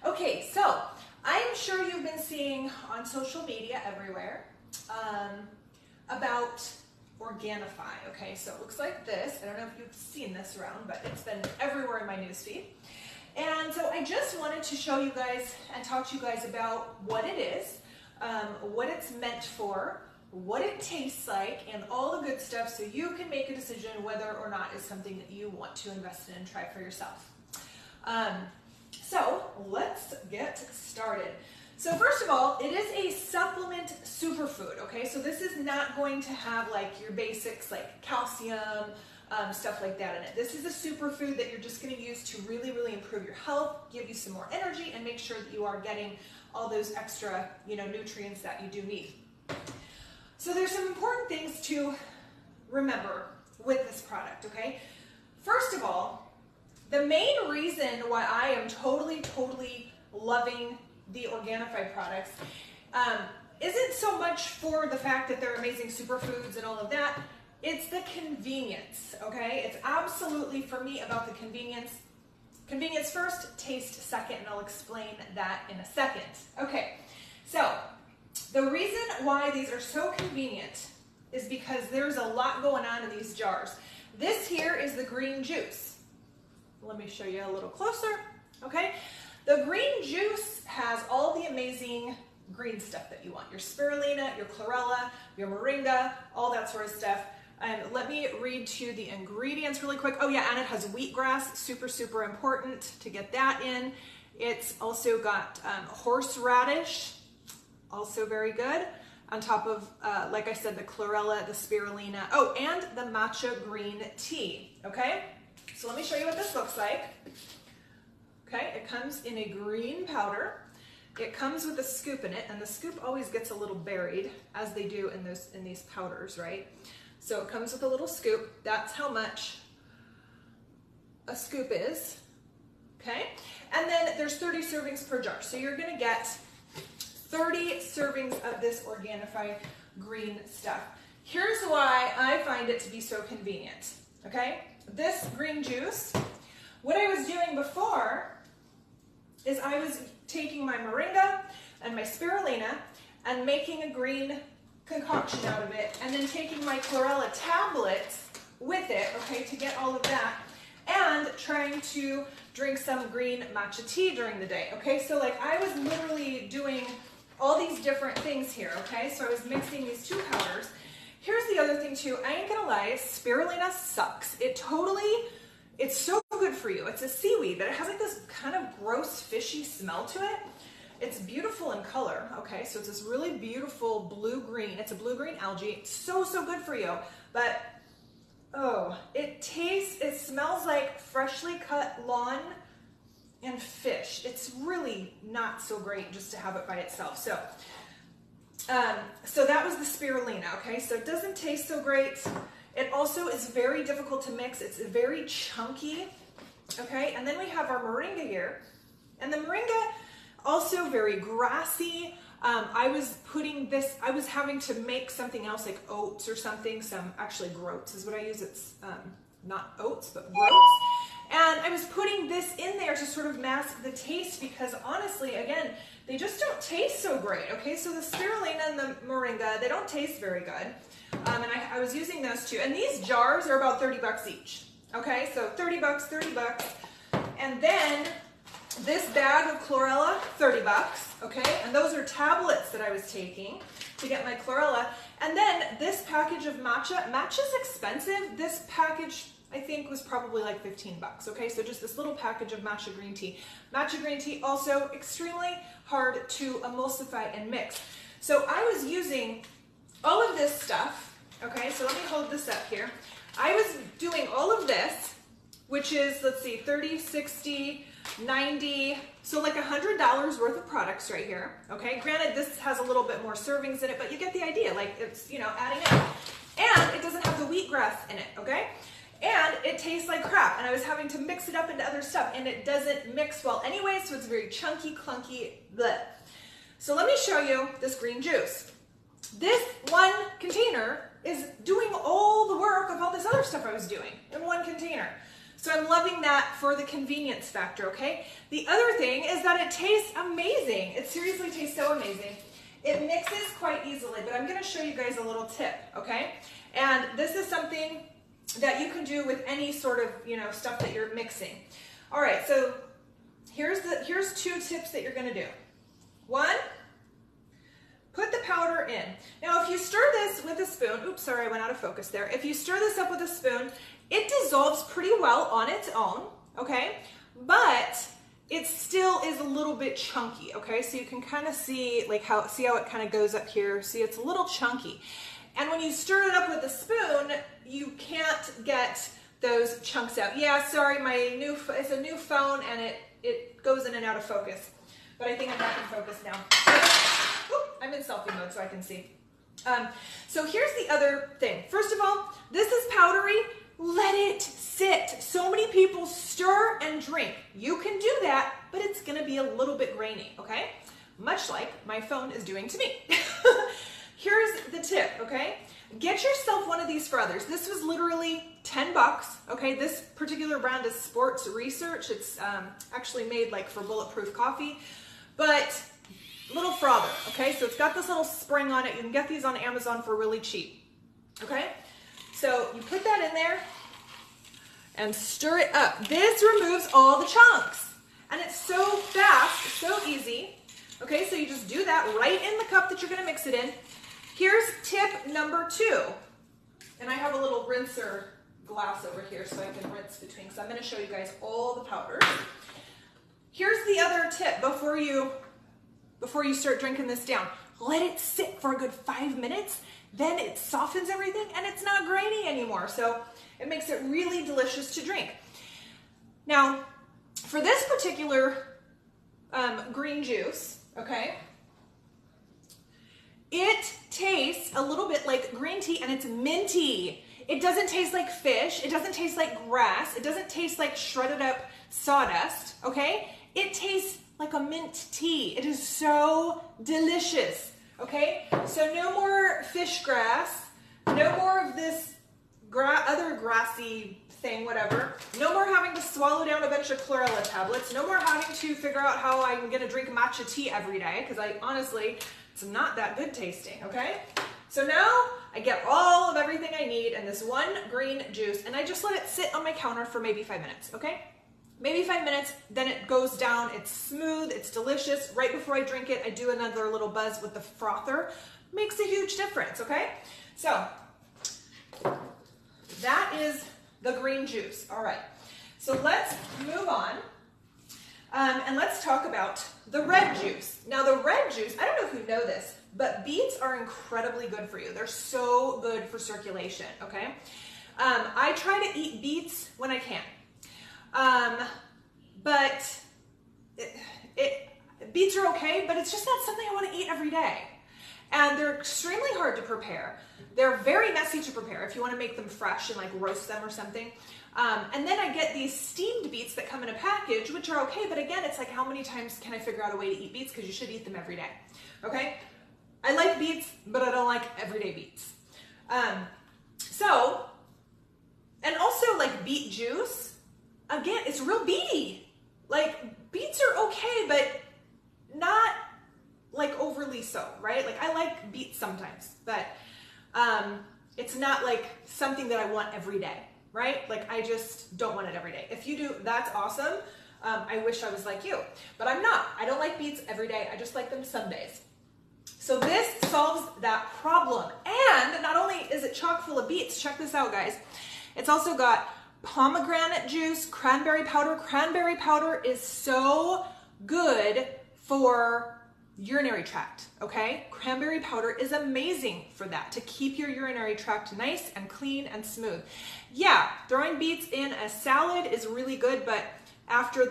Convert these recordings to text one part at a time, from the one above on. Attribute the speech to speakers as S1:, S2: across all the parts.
S1: Okay, so I'm sure you've been seeing on social media everywhere about Organifi. Okay, so it looks like this. I don't know if you've seen this around, but it's been everywhere in my newsfeed. And so I just wanted to show you guys and talk to you guys about what it is, what it's meant for, what it tastes like, and all the good stuff so you can make a decision whether or not it's something that you want to invest in and try for yourself. So let's get started. So first of all, it is a supplement superfood, okay? So this is not going to have like your basics like calcium, stuff like that in it. This is a superfood that you're just going to use to really, really improve your health, give you some more energy, and make sure that you are getting all those extra, nutrients that you do need. So there's some important things to remember with this product, okay? First of all, the main reason why I am totally loving the Organifi products isn't so much for the fact that they're amazing superfoods and all of that. It's the convenience, okay? It's absolutely, for me, about the convenience. Convenience first, taste second, and I'll explain that in a second. Okay, so the reason why these are so convenient is because there's a lot going on in these jars. This here is the green juice. Let me show you a little closer, okay? The green juice has all the amazing green stuff that you want. Your spirulina, your chlorella, your moringa, all that sort of stuff. And let me read to you the ingredients really quick. Oh yeah, and it has wheatgrass, super important to get that in. It's also got horseradish, also very good. On top of, like I said, the chlorella, the spirulina, oh, and the matcha green tea, okay? So let me show you what this looks like. Okay, it comes in a green powder. It comes with a scoop in it, and the scoop always gets a little buried, as they do in these powders, right? So it comes with a little scoop. That's how much a scoop is, okay? And then there's 30 servings per jar. So you're gonna get 30 servings of this Organifi green stuff. Here's why I find it to be so convenient, okay? This green juice, what I was doing before is I was taking my moringa and my spirulina and making a green concoction out of it, and then taking my chlorella tablets with it, okay, to get all of that, and trying to drink some green matcha tea during the day, okay? So like I was literally doing all these different things here, okay? So I was mixing these two powders. Here's the other thing too, I ain't gonna lie, spirulina sucks. It's so good for you. It's a seaweed, but it has like this kind of gross fishy smell to it. It's beautiful in color, okay? So it's this really beautiful blue-green. It's a blue-green algae. It's so good for you. But, oh, it smells like freshly cut lawn and fish. It's really not so great just to have it by itself. So that was the spirulina, okay? So it doesn't taste so great. It also is very difficult to mix. It's very chunky, okay? And then we have our moringa here. And the moringa, also very grassy. I was having to make something else like oats or something. Actually groats is what I use. It's not oats, but groats. And I was putting this in there to sort of mask the taste because honestly, again, they just don't taste so great, okay? So the spirulina and the moringa, they don't taste very good. And I was using those two. And these jars are about 30 bucks each, okay? So 30 bucks. And then this bag of chlorella, 30 bucks, okay? And those are tablets that I was taking to get my chlorella. And then this package of matcha. Matcha's expensive. This package, I think, was probably like 15 bucks, okay? So just this little package of matcha green tea. Matcha green tea, also extremely hard to emulsify and mix. So I was using all of this stuff, okay? So let me hold this up here. I was doing all of this, which is, let's see, 30, 60, 90, so like $100 worth of products right here, okay? Granted, this has a little bit more servings in it, but you get the idea, like it's, adding up. And it doesn't have the wheatgrass in it, okay? And it tastes like crap, and I was having to mix it up into other stuff, and it doesn't mix well anyway, so it's very chunky, clunky, bleh. So let me show you this green juice. This one container is doing all the work of all this other stuff I was doing in one container. So I'm loving that for the convenience factor, okay? The other thing is that it tastes amazing. It seriously tastes so amazing. It mixes quite easily, but I'm gonna show you guys a little tip, okay? And this is something that you can do with any sort of, stuff that you're mixing. All right, so here's 2 tips that you're gonna do. 1, put the powder in. Now, if you stir this with a spoon, oops, sorry, I went out of focus there. If you stir this up with a spoon, it dissolves pretty well on its own, okay? But it still is a little bit chunky, okay? So you can kind of see see how it kind of goes up here. See, it's a little chunky. And when you stir it up with a spoon, you can't get those chunks out. Yeah, sorry, it's a new phone and it goes in and out of focus. But I think I'm back in focus now. Oop, I'm in selfie mode so I can see. So here's the other thing. First of all, this is powdery. Let it sit. So many people stir and drink. You can do that, but it's gonna be a little bit grainy, okay? Much like my phone is doing to me. Here's the tip, okay? Get yourself one of these for others. This was literally $10, okay? This particular brand is Sports Research. It's actually made for bulletproof coffee, but little frother, okay? So it's got this little spring on it. You can get these on Amazon for really cheap, okay? So you put that in there and stir it up. This removes all the chunks, and it's so fast, so easy, okay? So you just do that right in the cup that you're gonna mix it in. Here's tip number 2, and I have a little rinser glass over here so I can rinse between, because I'm going to show you guys all the powders. Here's the other tip before you start drinking this down. Let it sit for a good 5 minutes, then it softens everything and it's not grainy anymore. So it makes it really delicious to drink. Now, for this particular green juice, okay, it tastes a little bit like green tea and it's minty. It doesn't taste like fish. It doesn't taste like grass. It doesn't taste like shredded up sawdust, okay? It tastes like a mint tea. It is so delicious, okay? So no more fish grass, no more of this other grassy thing, whatever. No more having to swallow down a bunch of Chlorella tablets. No more having to figure out how I'm gonna drink matcha tea every day, because honestly, it's not that good tasting, okay? So now I get all of everything I need in this one green juice, and I just let it sit on my counter for maybe 5 minutes, okay? Maybe 5 minutes, then it goes down, it's smooth, it's delicious. Right before I drink it, I do another little buzz with the frother. Makes a huge difference, okay? So that is the green juice. All right, so let's move on. And let's talk about the red juice. Now the red juice, I don't know if you know this, but beets are incredibly good for you. They're so good for circulation, okay? I try to eat beets when I can. But beets are okay, but it's just not something I want to eat every day. And they're extremely hard to prepare. They're very messy to prepare if you want to make them fresh and roast them or something. And then I get these steamed beets that come in a package, which are okay, but again, it's how many times can I figure out a way to eat beets? Because you should eat them every day, okay? I like beets, but I don't like everyday beets. And also beet juice, again, it's real beety. Beets are okay, but not overly so, right? I like beets sometimes, but it's not something that I want every day. Right? I just don't want it every day. If you do, that's awesome. I wish I was like you, but I'm not. I don't like beets every day. I just like them some days. So this solves that problem. And not only is it chock full of beets, check this out, guys. It's also got pomegranate juice, cranberry powder. Cranberry powder is so good for urinary tract, okay? Cranberry powder is amazing for that, to keep your urinary tract nice and clean and smooth. Yeah, throwing beets in a salad is really good, but after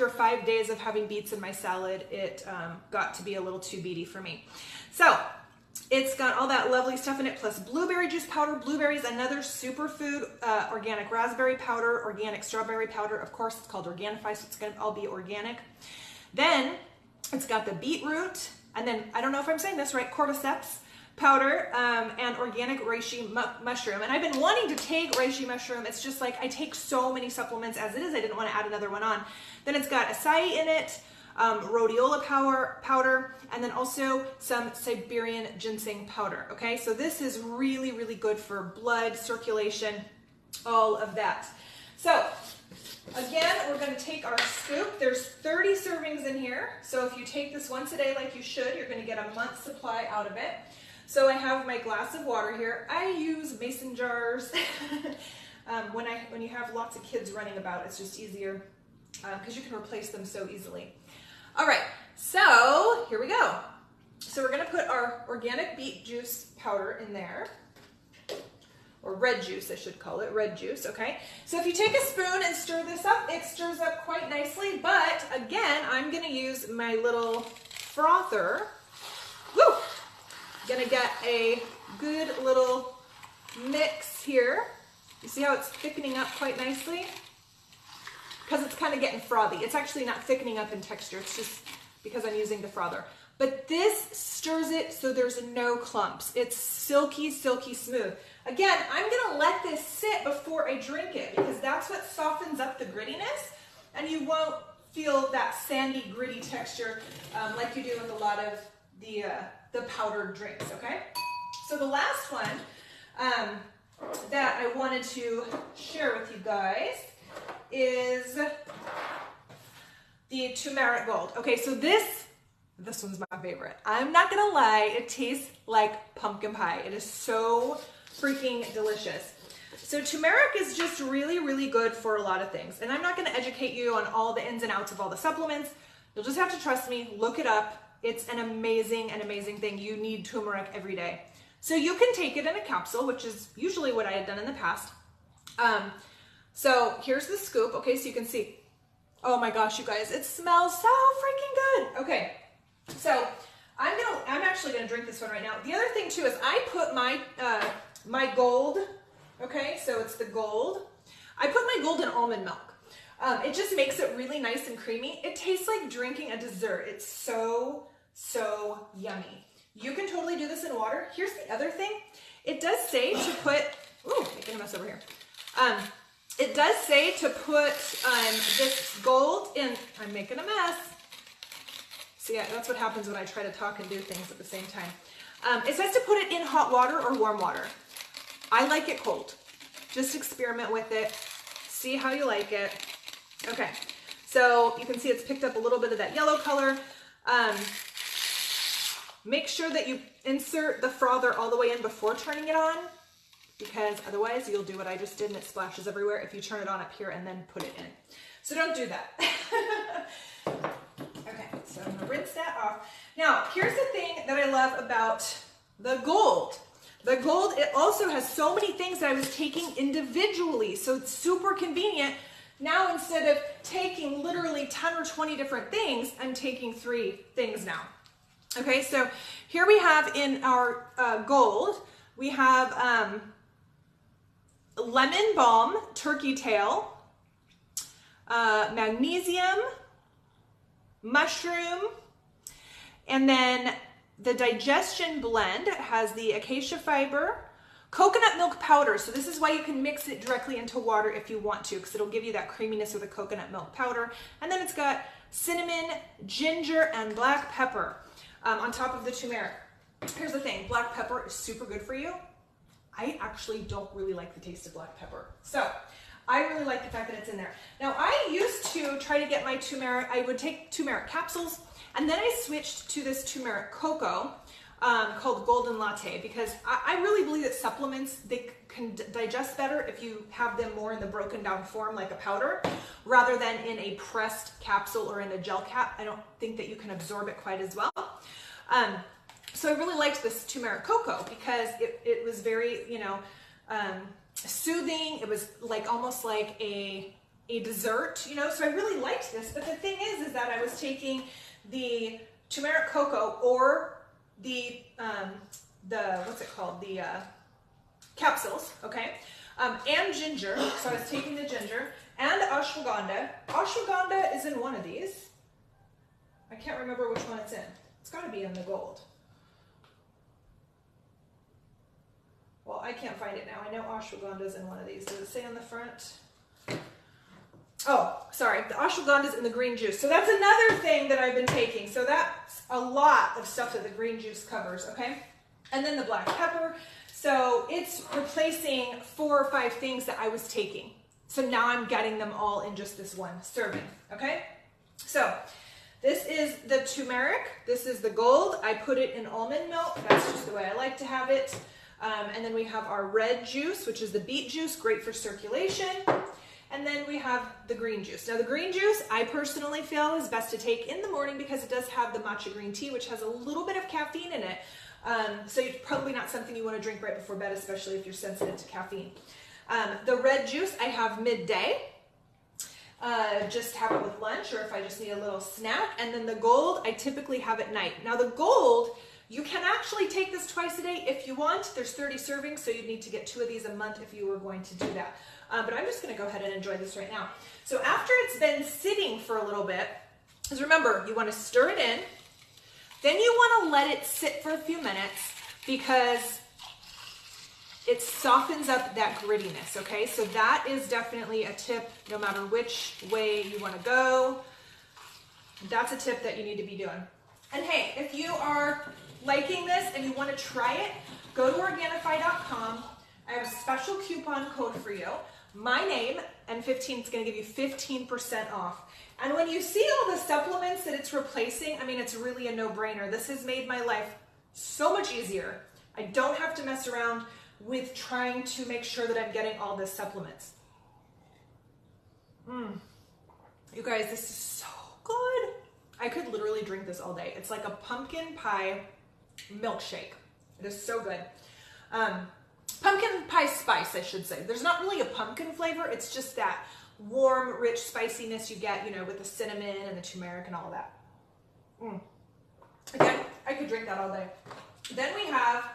S1: 5 days of having beets in my salad, it got to be a little too beety for me. So it's got all that lovely stuff in it, plus blueberry juice powder. Blueberry is another superfood, organic raspberry powder, organic strawberry powder. Of course, it's called Organifi, so it's gonna all be organic. Then it's got the beetroot, and then, I don't know if I'm saying this right, Cordyceps, powder and organic reishi mushroom. And I've been wanting to take reishi mushroom. It's just like I take so many supplements as it is. I didn't want to add another one on. Then it's got acai in it, rhodiola powder, and then also some Siberian ginseng powder. Okay, so this is really, really good for blood circulation, all of that. So again, we're going to take our scoop. There's 30 servings in here. So if you take this once a day like you should, you're going to get a month's supply out of it. So I have my glass of water here. I use mason jars. When you have lots of kids running about, it's just easier because you can replace them so easily. All right, so here we go. So we're going to put our organic beet juice powder in there. Or red juice, I should call it, red juice, okay? So if you take a spoon and stir this up, it stirs up quite nicely, but again, I'm gonna use my little frother. Woo! Gonna get a good little mix here. You see how it's thickening up quite nicely? Because it's kind of getting frothy. It's actually not thickening up in texture, it's just because I'm using the frother. But this stirs it so there's no clumps. It's silky, silky smooth. Again, I'm gonna let this sit before I drink it because that's what softens up the grittiness, and you won't feel that sandy, gritty texture like you do with a lot of the powdered drinks, okay? So the last one that I wanted to share with you guys is the Tumeric Gold. Okay, so this one's my favorite. I'm not gonna lie, it tastes like pumpkin pie. It is so freaking delicious. So turmeric is just really, really good for a lot of things. And I'm not gonna educate you on all the ins and outs of all the supplements. You'll just have to trust me, look it up. It's an amazing thing. You need turmeric every day. So you can take it in a capsule, which is usually what I had done in the past. So here's the scoop, okay, so you can see. Oh my gosh, you guys, it smells so freaking good. Okay, so I'm actually gonna drink this one right now. The other thing too is I put my gold, okay, so it's the gold. I put my gold in almond milk. It just makes it really nice and creamy. It tastes like drinking a dessert. It's so, so yummy. You can totally do this in water. Here's the other thing. It does say to put, ooh, making a mess over here. It does say to put this gold in, I'm making a mess. So yeah, that's what happens when I try to talk and do things at the same time. It says to put it in hot water or warm water. I like it cold. Just experiment with it. See how you like it. Okay, so you can see it's picked up a little bit of that yellow color. Make sure that you insert the frother all the way in before turning it on, because otherwise you'll do what I just did and it splashes everywhere if you turn it on up here and then put it in. So don't do that. Okay, so I'm gonna rinse that off. Now, here's the thing that I love about the gold. The gold, it also has so many things that I was taking individually, so it's super convenient. Now, instead of taking literally 10 or 20 different things, I'm taking 3 things now. Okay, so here we have in our gold, we have lemon balm, turkey tail, magnesium, mushroom, and then the digestion blend has the acacia fiber, coconut milk powder. So this is why you can mix it directly into water if you want to, because it'll give you that creaminess with the coconut milk powder. And then it's got cinnamon, ginger, and black pepper on top of the turmeric. Here's the thing, black pepper is super good for you. I actually don't really like the taste of black pepper. So I really like the fact that it's in there. Now, I used to try to get my turmeric, I would take turmeric capsules, and then I switched to this turmeric cocoa called Golden Latte, because I really believe that supplements, they can digest better if you have them more in the broken down form like a powder, rather than in a pressed capsule or in a gel cap. I don't think that you can absorb it quite as well. So I really liked this turmeric cocoa because it was very, soothing. It was like almost like a dessert, so I really liked this. But the thing is that I was taking the turmeric cocoa or the what's it called? The capsules, okay? And ginger. So I was taking the ginger and ashwagandha. Ashwagandha is in one of these. I can't remember which one it's in. It's got to be in the gold. Oh, I can't find it now. I know ashwaganda's in one of these. Does it say on the front? Oh, sorry. The ashwaganda's in the green juice. So that's another thing that I've been taking. So that's a lot of stuff that the green juice covers, okay? And then the black pepper. So it's replacing 4 or 5 things that I was taking. So now I'm getting them all in just this one serving, okay? So this is the turmeric. This is the gold. I put it in almond milk. That's just the way I like to have it. And then we have our red juice, which is the beet juice, great for circulation. And then we have the green juice. Now the green juice, I personally feel is best to take in the morning because it does have the matcha green tea, which has a little bit of caffeine in it. So it's probably not something you want to drink right before bed, especially if you're sensitive to caffeine. The red juice I have midday. Just have it with lunch or if I just need a little snack. And then the gold, I typically have at night. Now the gold, you can actually take this twice a day if you want. There's 30 servings, so you'd need to get 2 of these a month if you were going to do that. But I'm just gonna go ahead and enjoy this right now. So after it's been sitting for a little bit, because remember, you wanna stir it in, then you wanna let it sit for a few minutes because it softens up that grittiness, okay? So that is definitely a tip no matter which way you wanna go. That's a tip that you need to be doing. And hey, if you are liking this and you wanna try it, go to Organifi.com. I have a special coupon code for you. My name, and 15 is gonna give you 15% off. And when you see all the supplements that it's replacing, I mean, it's really a no-brainer. This has made my life so much easier. I don't have to mess around with trying to make sure that I'm getting all the supplements. You guys, this is so good. I could literally drink this all day. It's like a pumpkin pie milkshake. It is so good. Pumpkin pie spice, I should say. There's not really a pumpkin flavor. It's just that warm, rich spiciness you get, you know, with the cinnamon and the turmeric and all of that. Again, I could drink that all day. Then we have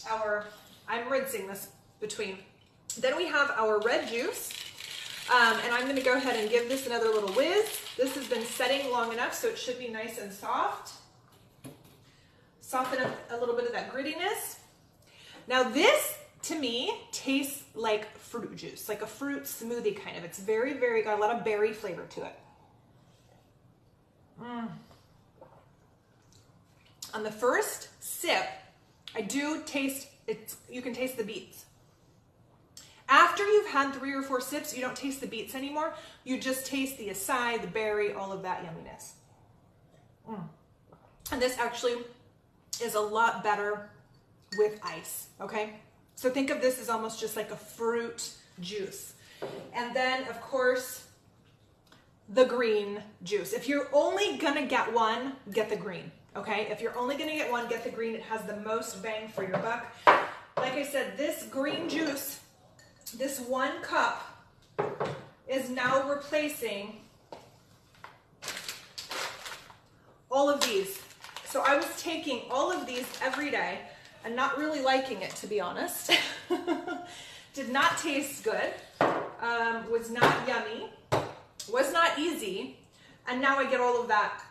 S1: our, I'm rinsing this between. Then we have our red juice. And I'm gonna go ahead and give this another little whiz. This has been setting long enough, so it should be nice and soft. Soften up a little bit of that grittiness. Now this, to me, tastes like fruit juice, like a fruit smoothie kind of. It's very, very, got a lot of berry flavor to it. On the first sip, I do taste, you can taste the beets. After you've had 3 or 4 sips, you don't taste the beets anymore. You just taste the acai, the berry, all of that yumminess. And this actually is a lot better with ice, okay? So think of this as almost just like a fruit juice. And then, of course, the green juice. If you're only gonna get one, get the green, okay? If you're only gonna get one, get the green. It has the most bang for your buck. Like I said, this green juice, this 1 cup is now replacing all of these. So I was taking all of these every day and not really liking it, to be honest. Did not taste good, was not yummy, was not easy, and now I get all of that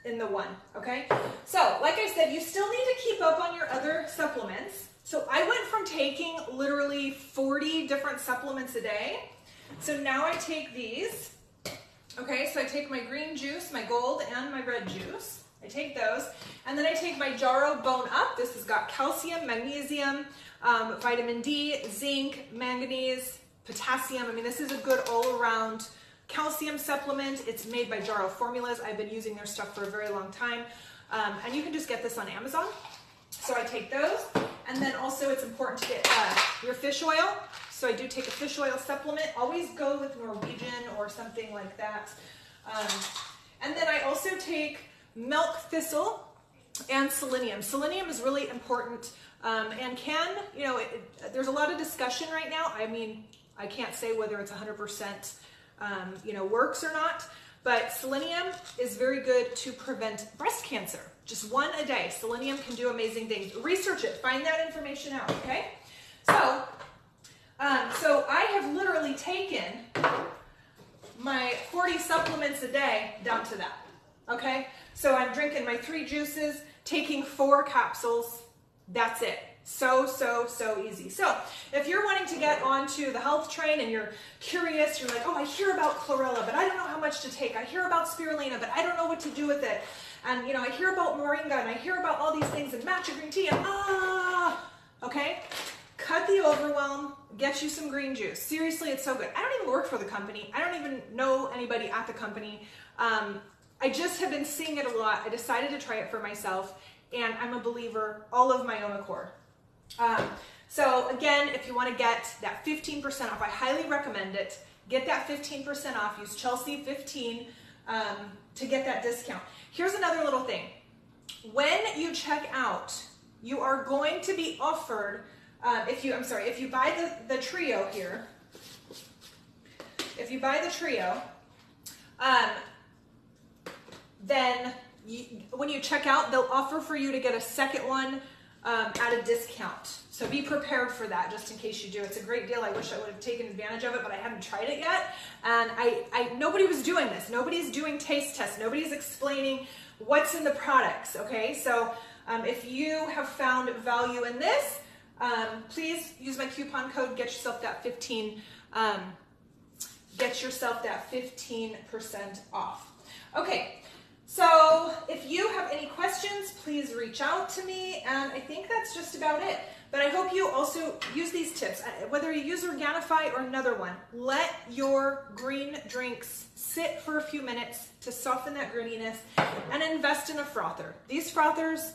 S1: in the one, okay? So, like I said, you still need to keep up on your other supplements. So I went from taking literally 40 different supplements a day. So now I take these, okay? So I take my green juice, my gold, and my red juice. I take those, and then I take my Jarrow Bone Up. This has got calcium, magnesium, vitamin D, zinc, manganese, potassium. I mean, this is a good all-around calcium supplement. It's made by Jarrow Formulas. I've been using their stuff for a very long time, and you can just get this on Amazon. So I take those, and then also it's important to get your fish oil. So I do take a fish oil supplement. Always go with Norwegian or something like that. And then I also take milk thistle and selenium. Selenium is really important and can, you know, there's a lot of discussion right now. I mean, I can't say whether it's 100% you know, works or not, but selenium is very good to prevent breast cancer. Just 1 a day. Selenium can do amazing things. Research it. Find that information out, okay? So, so I have literally taken my 40 supplements a day down to that, okay? So I'm drinking my 3 juices, taking 4 capsules. That's it. So easy. So if you're wanting to get onto the health train and you're curious, you're like, oh, I hear about Chlorella, but I don't know how much to take. I hear about Spirulina, but I don't know what to do with it. And you know, I hear about Moringa and I hear about all these things and matcha green tea and okay? Cut the overwhelm, get you some green juice. Seriously, it's so good. I don't even work for the company. I don't even know anybody at the company. I just have been seeing it a lot. I decided to try it for myself, and I'm a believer all of my own accord. So again, if you want to get that 15% off, I highly recommend it. Get that 15% off. Use Chelsea15 to get that discount. Here's another little thing. When you check out, you are going to be offered, if you buy the trio here, if you buy the trio, then when you check out, they'll offer for you to get a second one at a discount. So be prepared for that, just in case you do. It's a great deal. I wish I would have taken advantage of it, but I haven't tried it yet. And nobody was doing this. Nobody's doing taste tests. Nobody's explaining what's in the products, okay? So if you have found value in this, please use my coupon code, get yourself that 15% off. Okay. So if you have any questions, please reach out to me, and I think that's just about it. But I hope you also use these tips. Whether you use Organifi or another one, let your green drinks sit for a few minutes to soften that grittiness, and invest in a frother. These frothers,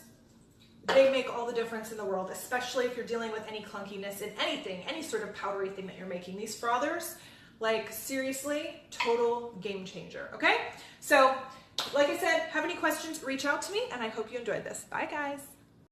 S1: they make all the difference in the world, especially if you're dealing with any clunkiness in anything, any sort of powdery thing that you're making. These frothers, like seriously, total game changer, okay? So, like I said, have any questions, reach out to me, and I hope you enjoyed this. Bye, guys.